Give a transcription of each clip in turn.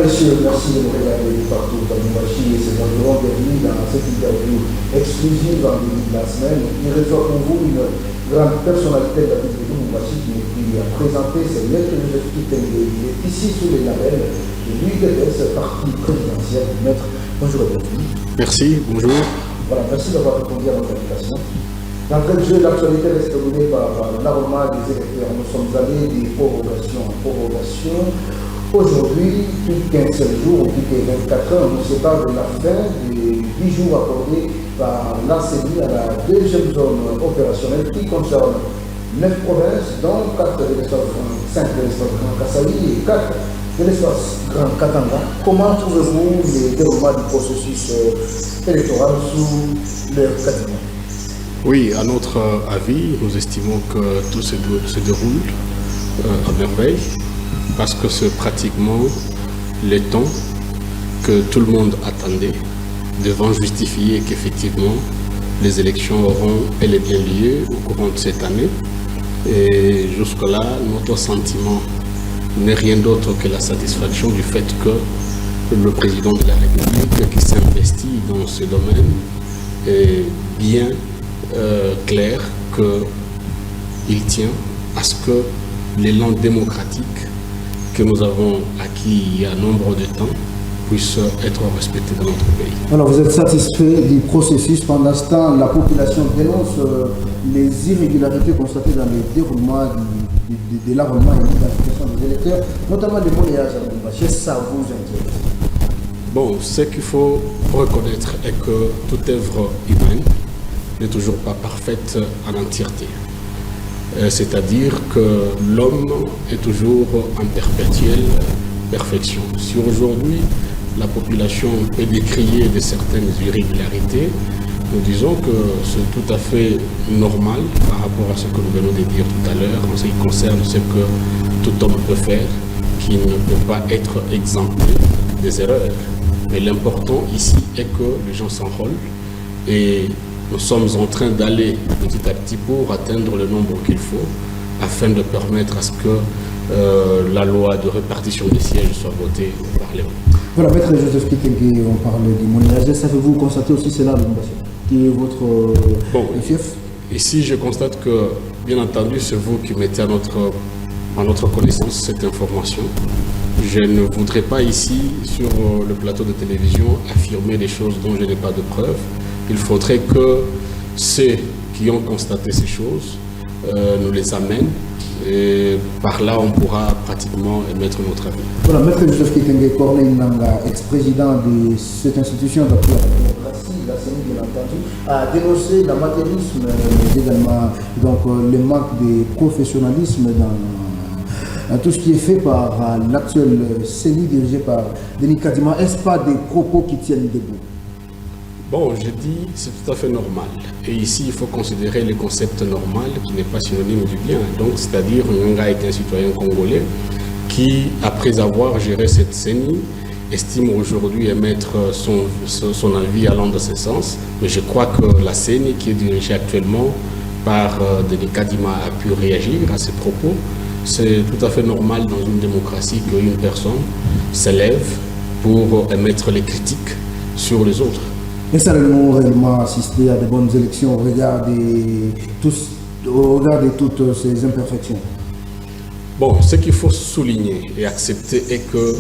messieurs, merci de nous regarder partout dans nos machines et c'est environ bienvenue dans cette interview exclusive en début de la semaine. Il reçoit pour vous une grande personnalité de la ville de Lubumbashi qui a présenté ses lettres de Kitenge. Il est ici sous les labels de l'UDPS, parti présidentiel. Maître, bonjour et bienvenue. Merci, bonjour. Voilà, merci d'avoir répondu à notre invitation. D'entrée de jeu, l'actualité reste dominée par l'arrôlement des électeurs. Nous sommes allés des prorogations en prorogation. Aujourd'hui, plus qu'un seul jour, plus que 24 heures, on nous sépare de la fin des 10 jours accordés par l'ACENI à la deuxième zone opérationnelle qui concerne 9 provinces, dont 5 de l'espace Grand Kasaï et 4 de l'espace Grand Katanga. Comment trouvez-vous le déroulement du processus électoral sous leur quatrième? Oui, à notre avis, nous estimons que tout se déroule à merveille, parce que c'est pratiquement le temps que tout le monde attendait, devant justifier qu'effectivement les élections auront bel et bien lieu au courant de cette année. Et jusque-là, notre sentiment n'est rien d'autre que la satisfaction du fait que le président de la République qui s'investit dans ce domaine est bien clair qu'il tient à ce que l'élan démocratique que nous avons acquis il y a nombre de temps puisse être respecté dans notre pays. Alors vous êtes satisfait du processus. Pendant ce temps, la population dénonce les irrégularités constatées dans le déroulement de l'arrôlement et l'identification des électeurs, notamment les monnayages à Lubumbashi. Ça vous inquiète? Bon, ce qu'il faut reconnaître est que toute œuvre humaine n'est toujours pas parfaite en entièreté. C'est-à-dire que l'homme est toujours en perpétuelle perfection. Si aujourd'hui la population peut décrier de certaines irrégularités, nous disons que c'est tout à fait normal par rapport à ce que nous venons de dire tout à l'heure en ce qui concerne ce que tout homme peut faire, qui ne peut pas être exempté des erreurs. Mais l'important ici est que les gens s'enrôlent et nous sommes en train d'aller petit à petit pour atteindre le nombre qu'il faut afin de permettre à ce que la loi de répartition des sièges soit votée au Parlement. Voilà, Maître Joseph Kitenge, on parle du monnayage. Savez-vous constater aussi cela à Lubumbashi, qui est votre fief? Ici, je constate que, bien entendu, c'est vous qui mettez à notre connaissance cette information. Je ne voudrais pas ici, sur le plateau de télévision, affirmer des choses dont je n'ai pas de preuves. Il faudrait que ceux qui ont constaté ces choses nous les amènent et par là on pourra pratiquement émettre notre avis. Voilà, Maître Joseph Kitenge, Corneille Nanga, ex-président de cette institution d'appui à la démocratie, la CENI bien entendu, a dénoncé l'amateurisme, mais également donc, le manque de professionnalisme dans tout ce qui est fait par l'actuel CENI dirigé par Denis Kadima. Est-ce pas des propos qui tiennent debout? Bon, je dis, c'est tout à fait normal. Et ici, il faut considérer le concept normal qui n'est pas synonyme du bien. Donc, c'est-à-dire, Nanga est un citoyen congolais qui, après avoir géré cette CENI, estime aujourd'hui émettre son avis allant dans ce sens. Mais je crois que la CENI, qui est dirigée actuellement par Denis Kadima, a pu réagir à ces propos. C'est tout à fait normal dans une démocratie qu'une personne s'élève pour émettre les critiques sur les autres. Est-ce que nous réellement assisté à de bonnes élections au regard de toutes ces imperfections? Bon, ce qu'il faut souligner et accepter est que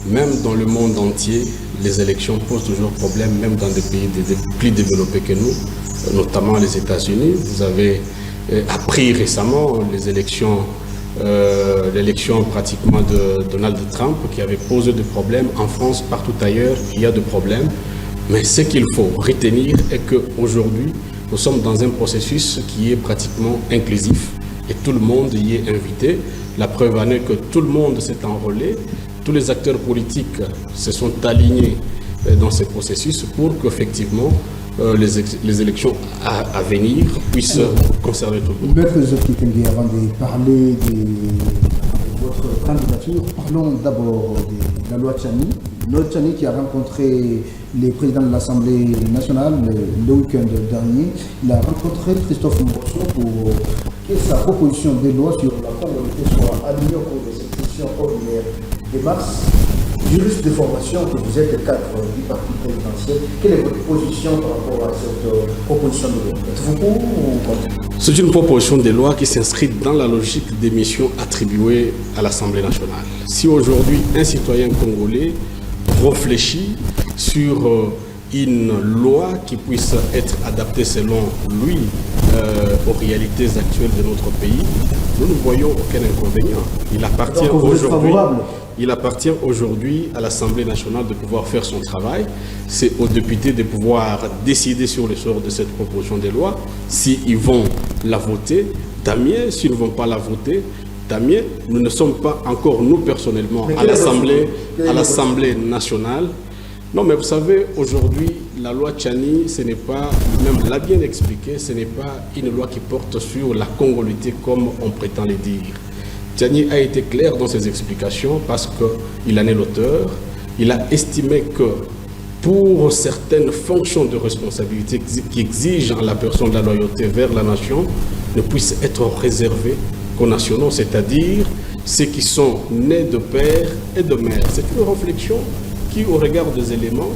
même dans le monde entier, les élections posent toujours problème, même dans des pays plus développés que nous, notamment les États-Unis. Vous avez appris récemment l'élection pratiquement de Donald Trump qui avait posé des problèmes. En France, partout ailleurs, il y a des problèmes. Mais ce qu'il faut retenir est qu'aujourd'hui, nous sommes dans un processus qui est pratiquement inclusif et tout le monde y est invité. La preuve en est que tout le monde s'est enrôlé, tous les acteurs politiques se sont alignés dans ce processus pour qu'effectivement les élections à venir puissent conserver tout le monde. Maître Joseph Kitenge, avant de parler de votre candidature, parlons d'abord de la loi Tchani. La loi Tchani qui a rencontré le président de l'Assemblée nationale le week-end dernier. Il a rencontré Christophe Mbosso pour que sa proposition de loi sur la congolité soit alignée au cours de cette session ordinaire de mars. Juriste de formation, que vous êtes cadre du parti présidentiel, quelle est votre position par rapport à cette proposition de loi? Êtes-vous pour ou contre? C'est une proposition de loi qui s'inscrit dans la logique des missions attribuées à l'Assemblée nationale. Si aujourd'hui un citoyen congolais réfléchit sur une loi qui puisse être adaptée selon lui aux réalités actuelles de notre pays, nous ne voyons aucun inconvénient. Il appartient aujourd'hui à l'Assemblée nationale de pouvoir faire son travail. C'est aux députés de pouvoir décider sur le sort de cette proposition de loi. S'ils vont la voter, tant mieux. S'ils ne vont pas la voter, tant mieux. Nous ne sommes pas encore, nous personnellement, à l'Assemblée nationale. Non, mais vous savez, aujourd'hui, la loi Tchani, ce n'est pas, même l'a bien expliqué, ce n'est pas une loi qui porte sur la congolité comme on prétend le dire. Tchani a été clair dans ses explications parce qu'il en est l'auteur. Il a estimé que pour certaines fonctions de responsabilité qui exigent à la personne de la loyauté vers la nation, ne puissent être réservées qu'aux nationaux, c'est-à-dire ceux qui sont nés de père et de mère. C'est une réflexion qui, au regard des éléments,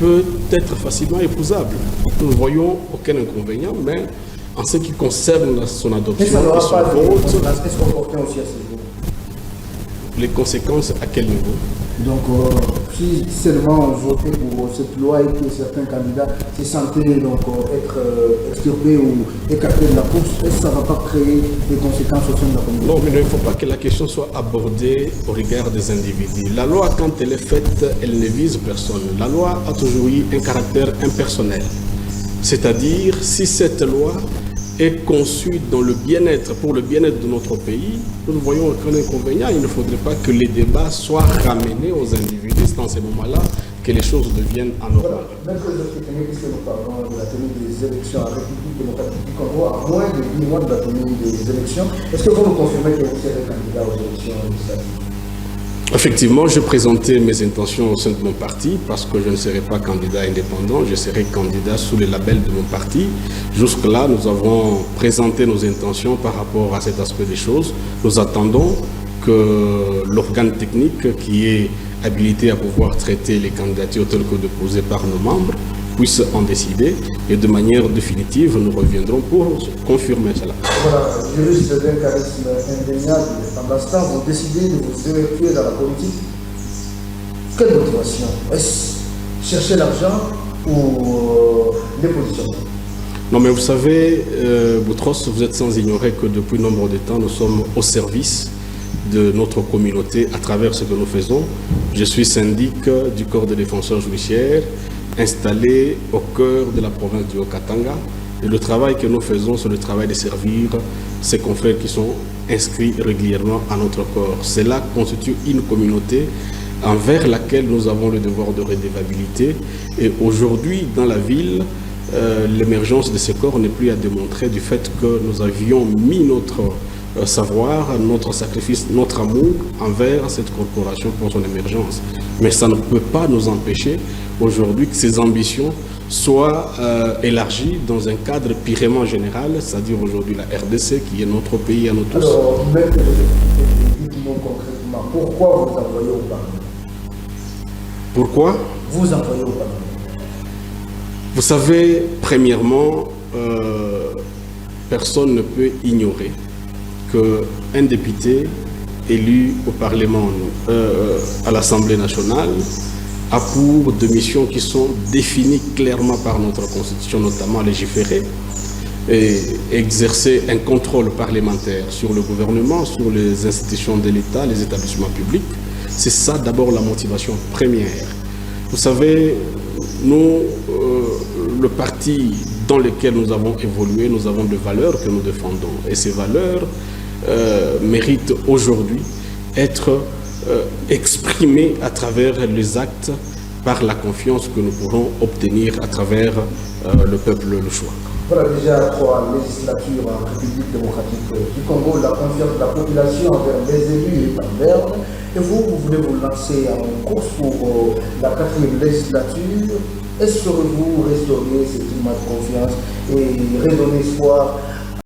peut être facilement épousable. Nous ne voyons aucun inconvénient, mais en ce qui concerne son adoption et son vote, les conséquences à quel niveau? Donc, si seulement on votait pour cette loi et que certains candidats se sentaient donc être extirpés ou écartés de la course, est-ce que ça ne va pas créer des conséquences au sein de la communauté? Non, mais il ne faut pas que la question soit abordée au regard des individus. La loi, quand elle est faite, elle ne vise personne. La loi a toujours eu un caractère impersonnel. C'est-à-dire, si cette loi est conçue dans le bien-être, pour le bien-être de notre pays, nous ne voyons aucun inconvénient. Il ne faudrait pas que les débats soient ramenés aux individus. C'est dans ces moments-là que les choses deviennent anormales. Voilà. Même puisque nous parlons de la tenue des élections à la République démocratique du Congo, à moins de 10 mois de la tenue des élections, est-ce que vous nous confirmez que vous serez candidat aux élections législatives? Effectivement, je présentais mes intentions au sein de mon parti parce que je ne serai pas candidat indépendant, je serai candidat sous le label de mon parti. Jusque-là, nous avons présenté nos intentions par rapport à cet aspect des choses. Nous attendons que l'organe technique qui est habilité à pouvoir traiter les candidatures telles que déposées par nos membres puisse en décider et de manière définitive, nous reviendrons pour confirmer cela. Voilà, juriste d'un charisme indéniable, en l'instant, vous décidez de vous évacuer dans la politique. Quelle motivation? Est-ce chercher l'argent ou les positions? Non, mais vous savez, Boutros, vous êtes sans ignorer que depuis nombre de temps, nous sommes au service de notre communauté à travers ce que nous faisons. Je suis syndic du corps de défenseurs judiciaires, installé au cœur de la province du Haut-Katanga. Et le travail que nous faisons, c'est le travail de servir ces confrères qui sont inscrits régulièrement à notre corps. Cela constitue une communauté envers laquelle nous avons le devoir de redevabilité. Et aujourd'hui, dans la ville, l'émergence de ces corps n'est plus à démontrer du fait que nous avions mis notre savoir, notre sacrifice, notre amour envers cette corporation pour son émergence. Mais ça ne peut pas nous empêcher aujourd'hui que ces ambitions soient élargies dans un cadre purement général, c'est-à-dire aujourd'hui la RDC qui est notre pays à nous tous. Alors, dites-nous concrètement, pourquoi vous envoyez au Parlement? Pourquoi vous envoyez au Parlement? Vous savez, premièrement, personne ne peut ignorer qu'un député élu au Parlement, à l'Assemblée nationale, a pour des missions qui sont définies clairement par notre Constitution, notamment légiférer et exercer un contrôle parlementaire sur le gouvernement, sur les institutions de l'État, les établissements publics. C'est ça d'abord la motivation première. Vous savez, nous, le parti dans lequel nous avons évolué, nous avons des valeurs que nous défendons. Et ces valeurs méritent aujourd'hui être exprimées à travers les actes par la confiance que nous pourrons obtenir à travers le peuple, le choix. Voilà déjà 3 législatures en République démocratique du Congo, la confiance de la population envers les élus est en berne. Et vous voulez vous lancer en course pour la 4e législature. Est-ce que vous restaurez ce climat de confiance et redonner espoir